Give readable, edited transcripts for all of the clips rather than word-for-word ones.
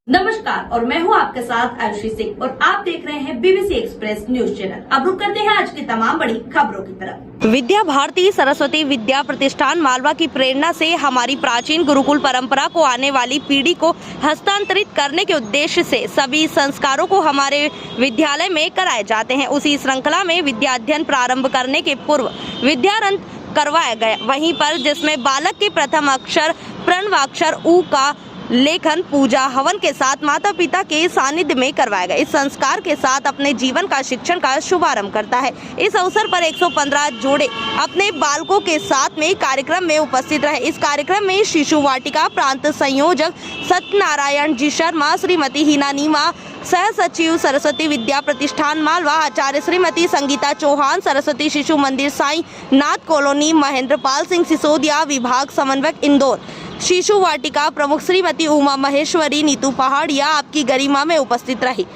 नमस्कार और मैं हूं आपके साथ आयुषी सिंह और आप देख रहे हैं बीबीसी एक्सप्रेस न्यूज चैनल। अब रुक करते हैं आज की तमाम बड़ी खबरों की तरफ। विद्या भारती सरस्वती विद्या प्रतिष्ठान मालवा की प्रेरणा से हमारी प्राचीन गुरुकुल परंपरा को आने वाली पीढ़ी को हस्तांतरित करने के उद्देश्य से सभी संस्कारों को हमारे विद्यालय में कराए जाते हैं। उसी श्रृंखला में विद्या अध्ययन प्रारंभ करने के पूर्व विद्यारंभ करवाया गया, वहीं पर जिसमें बालक के प्रथम अक्षर प्रणवाक्षर उ का लेखन पूजा हवन के साथ माता पिता के सानिध्य में करवाया गया। इस संस्कार के साथ अपने जीवन का शिक्षण का शुभारंभ करता है। इस अवसर पर 115 जोड़े अपने बालकों के साथ में कार्यक्रम में उपस्थित रहे। इस कार्यक्रम में शिशु वाटिका प्रांत संयोजक सत्यनारायण जी शर्मा, श्रीमती हिना नीमा, सह सचिव सरस्वती विद्या प्रतिष्ठान मालवा, आचार्य श्रीमती संगीता चौहान, सरस्वती शिशु मंदिर साई नाथ कॉलोनी, महेंद्र पाल सिंह सिसोदिया, विभाग समन्वयक इंदौर, शिशु वाटिका प्रमुख श्रीमती उमा महेश्वरी, नीतू पहाड़िया आपकी गरिमा में उपस्थित रही।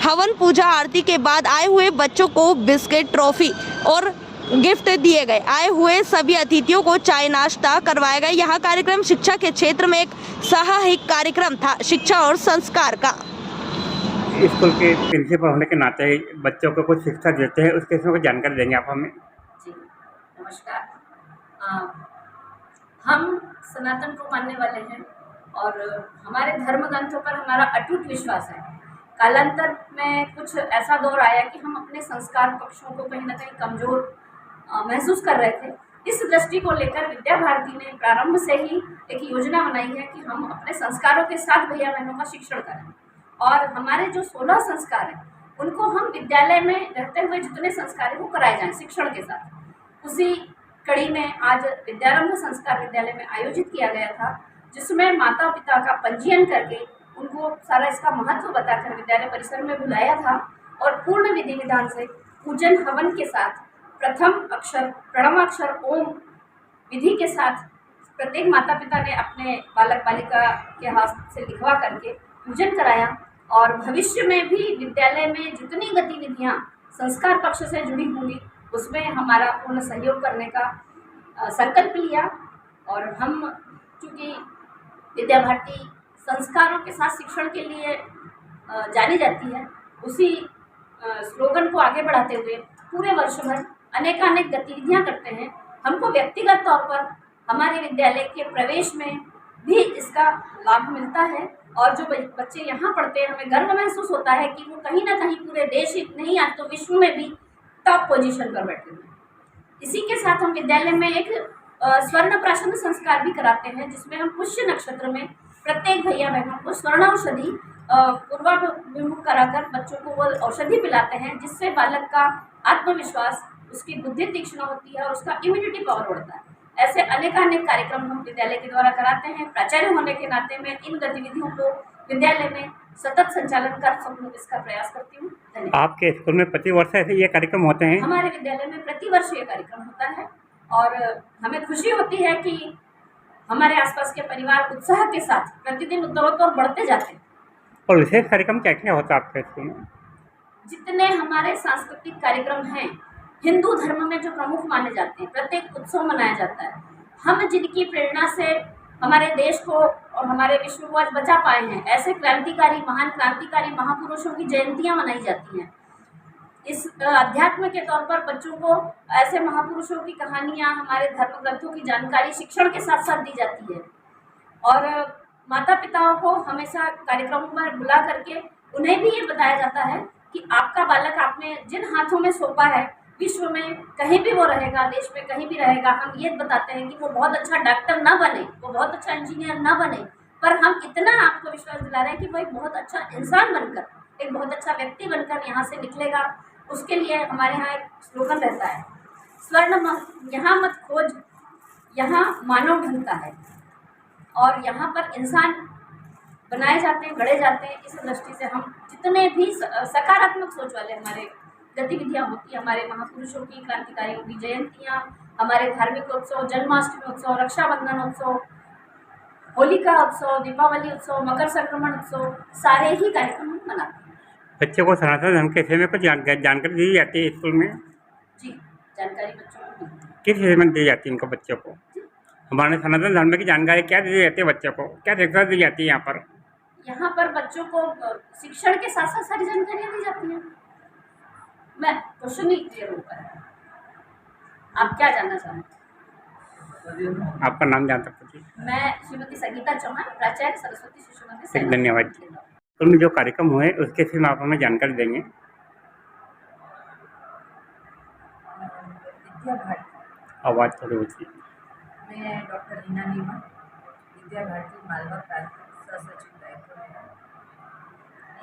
हवन पूजा आरती के बाद आए हुए बच्चों को बिस्किट, ट्रॉफी और गिफ्ट दिए गए। आए हुए सभी अतिथियों को चाय नाश्ता करवाया गया। यह कार्यक्रम शिक्षा के क्षेत्र में एक साहसिक कार्यक्रम था, शिक्षा और संस्कार का। स्कूल के प्रिंसिपल होने के नाते बच्चों को कुछ शिक्षा देते हैं, उसके इसमें कुछ जानकारी देंगे आप हमें? जी नमस्कार। हम सनातन को मानने वाले हैं और हमारे धर्म ग्रंथों पर हमारा अटूट विश्वास है। कालांतर में कुछ ऐसा दौर आया कि हम अपने संस्कार पक्षों को कहीं ना कहीं कमज़ोर महसूस कर रहे थे। इस दृष्टि को लेकर विद्या भारती ने प्रारंभ से ही एक योजना बनाई है कि हम अपने संस्कारों के साथ भैया बहनों का शिक्षण करें और हमारे जो 16 संस्कार हैं उनको हम विद्यालय में रहते हुए जितने संस्कार हैं वो कराए जाएं शिक्षण के साथ। उसी कड़ी में आज विद्यारंभ संस्कार विद्यालय में आयोजित किया गया था, जिसमें माता पिता का पंजीयन करके उनको सारा इसका महत्व बताकर विद्यालय परिसर में बुलाया था और पूर्ण विधि विधान से पूजन हवन के साथ प्रथम अक्षर प्रणवाक्षर ओम विधि के साथ प्रत्येक माता पिता ने अपने बालक बालिका के हाथ से लिखवा करके पूजन कराया और भविष्य में भी विद्यालय में जितनी गतिविधियां संस्कार पक्ष से जुड़ी होंगी उसमें हमारा पूर्ण सहयोग करने का संकल्प लिया। और हम चूँकि विद्या भारती संस्कारों के साथ शिक्षण के लिए जानी जाती है, उसी स्लोगन को आगे बढ़ाते हुए पूरे वर्ष भर अनेकानेक गतिविधियां करते हैं। हमको व्यक्तिगत तौर पर हमारे विद्यालय के प्रवेश में भी इसका लाभ मिलता है और जो बच्चे यहाँ पढ़ते हैं हमें गर्व महसूस होता है कि वो कहीं ना कहीं पूरे देश नहीं आज तो विश्व में भी टॉप पोजीशन पर बैठे हुए हैं। इसी के साथ हम विद्यालय में एक स्वर्ण प्राशन संस्कार भी कराते हैं, जिसमें हम पुष्य नक्षत्र में प्रत्येक भैया बहनों को स्वर्ण औषधि पूर्वाभिमुख कराकर बच्चों को वो औषधि पिलाते हैं, जिससे बालक का आत्मविश्वास, उसकी बुद्धि तीक्ष्ण होती है और उसका इम्यूनिटी पावर बढ़ता है। ऐसे अनेकानेक कार्यक्रम हम विद्यालय के द्वारा कराते हैं। प्राचार्य होने के नाते मैं इन गतिविधियों को विद्यालय में सतत संचालन कर सकूं इसका प्रयास करती हूँ। धन्यवाद। आपके स्कूल में प्रतिवर्ष ऐसे ये कार्यक्रम होते हैं? हमारे विद्यालय में प्रतिवर्ष ये कार्यक्रम होता है और हमें खुशी होती है कि हमारे आसपास के परिवार उत्साह के साथ प्रतिदिन उत्तरोत्तर बढ़ते जाते हैं। और विशेष कार्यक्रम क्या क्या होता है आपके स्कूल में? जितने हमारे सांस्कृतिक कार्यक्रम हैं, हिंदू धर्म में जो प्रमुख माने जाते हैं, प्रत्येक उत्सव मनाया जाता है। हम जिनकी प्रेरणा से हमारे देश को और हमारे विश्व को आज बचा पाए हैं, ऐसे महान क्रांतिकारी महापुरुषों की जयंतियां मनाई जाती हैं। इस अध्यात्म के तौर पर बच्चों को ऐसे महापुरुषों की कहानियां, हमारे धर्म ग्रंथों की जानकारी शिक्षण के साथ साथ दी जाती है और माता पिताओं को हमेशा कार्यक्रमों पर बुला करके उन्हें भी ये बताया जाता है कि आपका बालक आपने जिन हाथों में सौंपा है, विश्व में कहीं भी वो रहेगा, देश में कहीं भी रहेगा। हम ये बताते हैं कि वो बहुत अच्छा डॉक्टर ना बने, वो बहुत अच्छा इंजीनियर ना बने, पर हम इतना आपको विश्वास दिला रहे हैं कि वो एक बहुत अच्छा इंसान बनकर, एक बहुत अच्छा व्यक्ति बनकर यहाँ से निकलेगा। उसके लिए हमारे यहाँ एक स्लोगन रहता है, स्वर्ण यहाँ मत खोज, यहाँ मानव ढलता है। और यहाँ पर इंसान बनाए जाते हैं, गढ़े जाते हैं। इस दृष्टि से हम जितने भी सकारात्मक सोच वाले हमारे गतिविधियाँ होती हैं, हमारे महापुरुषों की, क्रांतिकारियों की जयंतियाँ, हमारे धार्मिक उत्सव, जन्माष्टमी उत्सव, रक्षाबंधन उत्सव, होलिका उत्सव, दीपावली उत्सव, मकर संक्रमण उत्सव, सारे ही कार्यक्रम हम मनाते हैं। बच्चों को सनातन धर्म के विषय में कुछ जानकारी दी जाती है स्कूल में? जी, जानकारी बच्चों को मिलती है। किस विषय में दी जाती है इनको बच्चों को? हमारे सनातन धर्म की जानकारी क्या दी जाती है बच्चों को, क्या शिक्षा दी जाती है यहाँ पर? यहाँ पर बच्चों को शिक्षण के साथ साथ सारी जानकारियाँ दी जाती हैं। मैं क्वेश्चन ही क्लियर होता है, आप क्या जानना चाहते हैं? आपका नाम जान सकते थे? मैं श्रीमती संगीता चौहान, प्राचार्य सरस्वती शिशु मंदिर ठीक, सैलाब। धन्यवाद। स्कूल में जो कार्यक्रम हुए उसके विषय में आप हमें जानकारी देंगे? विद्या भारती, आवाज़ थोड़ी ऊँची। मैं डॉक्टर रीना नीमा, विद्या भारती मालवा प्रांत सह सचिव दायित्व में हूँ।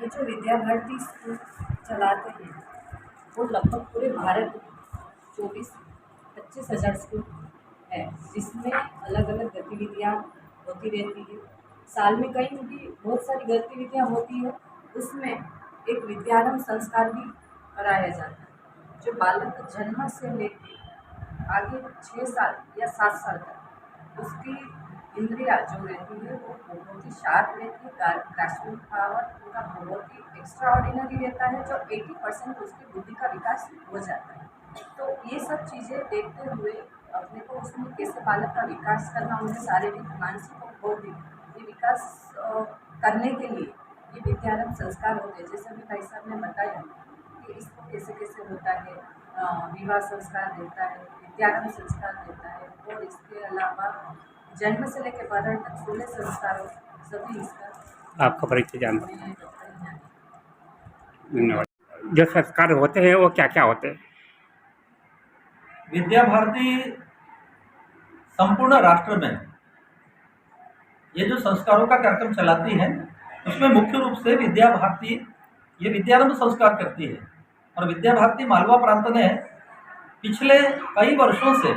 ये जो विद्या भारती स्कूल चलाते हैं वो लगभग पूरे भारत में 24-25 हज़ार स्कूल है, जिसमें अलग अलग गतिविधियाँ होती रहती है। साल में कहीं भी बहुत सारी गतिविधियाँ होती है, उसमें एक विद्यारंभ संस्कार भी कराया जाता है, जो बालक को जन्म से लेकर आगे 6 साल या 7 साल तक उसकी इंद्रिया जो रहती है वो बहुत ही शार्प रहती है, ग्रास्पिंग पावर उनका बहुत ही एक्स्ट्रा ऑर्डिनरी रहता है, जो 80% उसकी बुद्धि का विकास हो जाता है। तो ये सब चीज़ें देखते हुए अपने को उसमें कैसे बालक का विकास करना, उनके शारीरिक, मानसिक और बौद्धिक ये विकास करने के लिए ये विद्यारंभ संस्कार होते हैं। जैसे अभी भाई साहब ने बताया कि इसको कैसे कैसे होता है, विवाह संस्कार देता है, विद्यारंभ संस्कार देता है, और इसके अलावा जन्म से लेकर मरण तक 16 संस्कारों सभी इसका आपका परिचय जानना? मैं डॉक्टर रीना नीमा। धन्यवाद। जो संस्कार होते हैं वो क्या क्या होते हैं? विद्या भारती संपूर्ण राष्ट्र में ये जो संस्कारों का कार्यक्रम चलाती है उसमें मुख्य रूप से विद्या भारती ये विद्यारंभ संस्कार करती है। और विद्या भारती मालवा प्रांत ने पिछले कई वर्षों से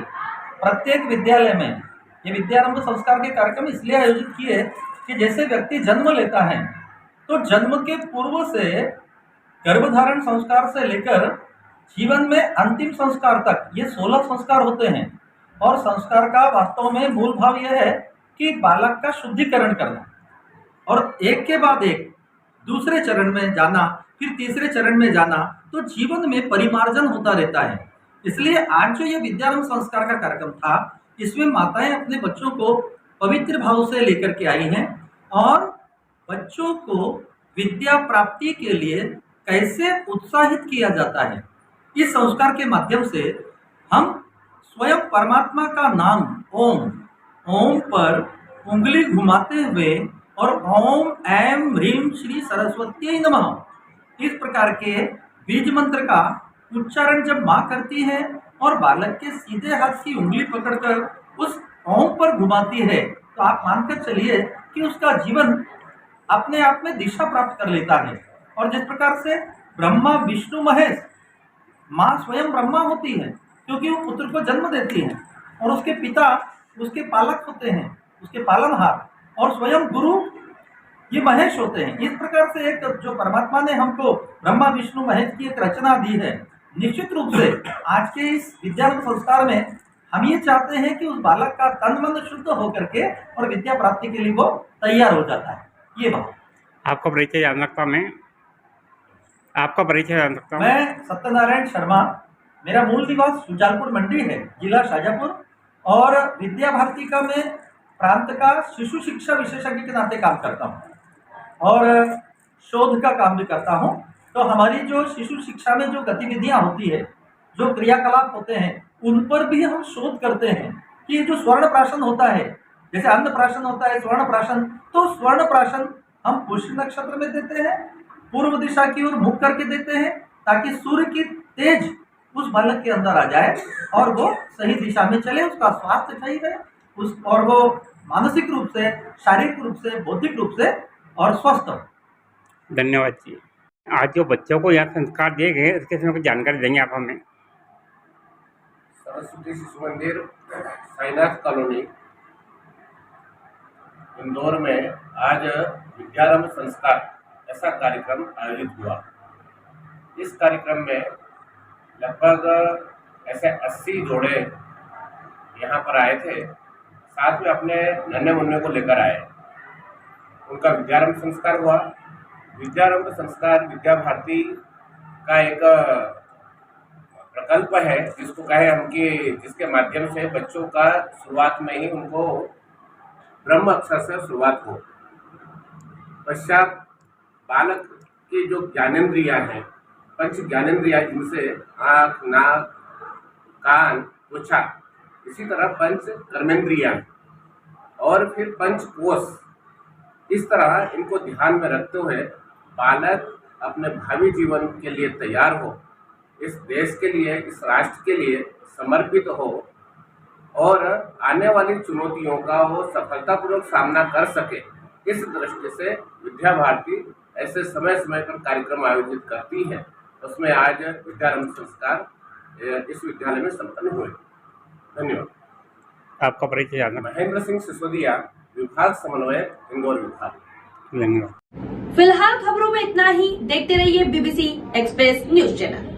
प्रत्येक विद्यालय में ये विद्यारंभ संस्कार के कार्यक्रम इसलिए आयोजित किए कि जैसे व्यक्ति जन्म लेता है तो जन्म के पूर्व से गर्भधारण संस्कार से लेकर जीवन में अंतिम संस्कार तक ये 16 संस्कार होते हैं। और संस्कार का वास्तव में मूल भाव यह है कि बालक का शुद्धिकरण करना और एक के बाद एक दूसरे चरण में जाना, फिर तीसरे चरण में जाना, तो जीवन में परिमार्जन होता रहता है। इसलिए आज जो ये विद्यारंभ संस्कार का कार्यक्रम था, इसमें माताएं अपने बच्चों को पवित्र भाव से लेकर के आई हैं और बच्चों को विद्या प्राप्ति के लिए कैसे उत्साहित किया जाता है, इस संस्कार के माध्यम से हम स्वयं परमात्मा का नाम ओम पर उंगली घुमाते हुए और ओम ऐम ह्रीम श्री सरस्वती नमः इस प्रकार के बीज मंत्र का उच्चारण जब माँ करती है और बालक के सीधे हाथ की उंगली पकड़कर उस ओम पर घुमाती है, तो आप मानकर चलिए कि उसका जीवन अपने आप में दिशा प्राप्त कर लेता है। और जिस प्रकार से ब्रह्मा विष्णु महेश, माँ स्वयं ब्रह्मा होती है क्योंकि वो पुत्र को जन्म देती है और उसके पिता उसके पालक होते हैं, उसके पालनहार, और स्वयं गुरु ये महेश होते हैं। इस प्रकार से एक जो परमात्मा ने हमको ब्रह्मा विष्णु महेश की एक रचना दी है, निश्चित रूप से आज के इस विद्यारंभ संस्कार में हम ये चाहते हैं कि उस बालक का तन मन शुद्ध होकर के और विद्या प्राप्ति के लिए वो तैयार हो जाता है। ये बात। आपका परिचय जान सकता मैं? आपका परिचय जान सकता हूँ? मैं सत्यनारायण शर्मा, मेरा मूल निवास सुजालपुर मंडी है, जिला शाजापुर, और विद्या भारती का मैं प्रांत का शिशु शिक्षा विशेषज्ञ के नाते काम करता हूँ और शोध का काम भी करता हूँ। तो हमारी जो शिशु शिक्षा में जो गतिविधियाँ होती है, जो क्रियाकलाप होते हैं, उन पर भी हम शोध करते हैं कि जो स्वर्ण प्राशन होता है, जैसे अन्न प्राशन होता है, स्वर्ण प्राशन, तो स्वर्ण प्राशन हम पुष्य नक्षत्र में देते हैं, पूर्व दिशा की ओर मुख करके देते हैं, ताकि सूर्य की तेज उस बालक के अंदर आ जाए और वो सही दिशा में चले, उसका स्वास्थ्य सही रहे, और वो मानसिक रूप से, शारीरिक रूप से, बौद्धिक रूप से और स्वस्थ हो। धन्यवाद जी। आज जो बच्चों को यहाँ संस्कार दिए गए उसके समय कुछ जानकारी देंगे आप हमें? सरस्वती शिशु मंदिर साईनाथ कॉलोनी इंदौर में आज विद्यारंभ संस्कार ऐसा कार्यक्रम आयोजित हुआ। इस कार्यक्रम में लगभग ऐसे 80 जोड़े यहाँ पर आए थे, साथ में अपने नन्हे मुन्ने को लेकर आए। उनका विद्यारंभ संस्कार हुआ विद्यारंभ संस्कार विद्या भारती का एक प्रकल्प है, जिसको कहे हम कि जिसके माध्यम से बच्चों का शुरुआत में ही उनको ब्रह्म अक्षर से शुरुआत हो। पश्चात बालक की जो ज्ञानेंद्रियां हैं, पंच ज्ञानेंद्रियां, जिनसे आँख, नाक, कान, त्वचा, इसी तरह पंच कर्मेंद्रियां और फिर पंच कोश, इस तरह इनको ध्यान में रखते हुए बालक अपने भावी जीवन के लिए तैयार हो, इस देश के लिए, इस राष्ट्र के लिए समर्पित हो और आने वाली चुनौतियों का वो सफलतापूर्वक सामना कर सके। इस दृष्टि से विद्या भारती ऐसे समय समय पर कार्यक्रम आयोजित करती है। उसमें आज विद्यारंभ संस्कार इस विद्यालय में संपन्न हुए। धन्यवाद। आपका परिचय जानना। महेंद्र सिंह सिसोदिया, विभाग समन्वयक, इंदौर विभाग। धन्यवाद। फिलहाल खबरों में इतना ही। देखते रहिए BBC एक्सप्रेस न्यूज चैनल।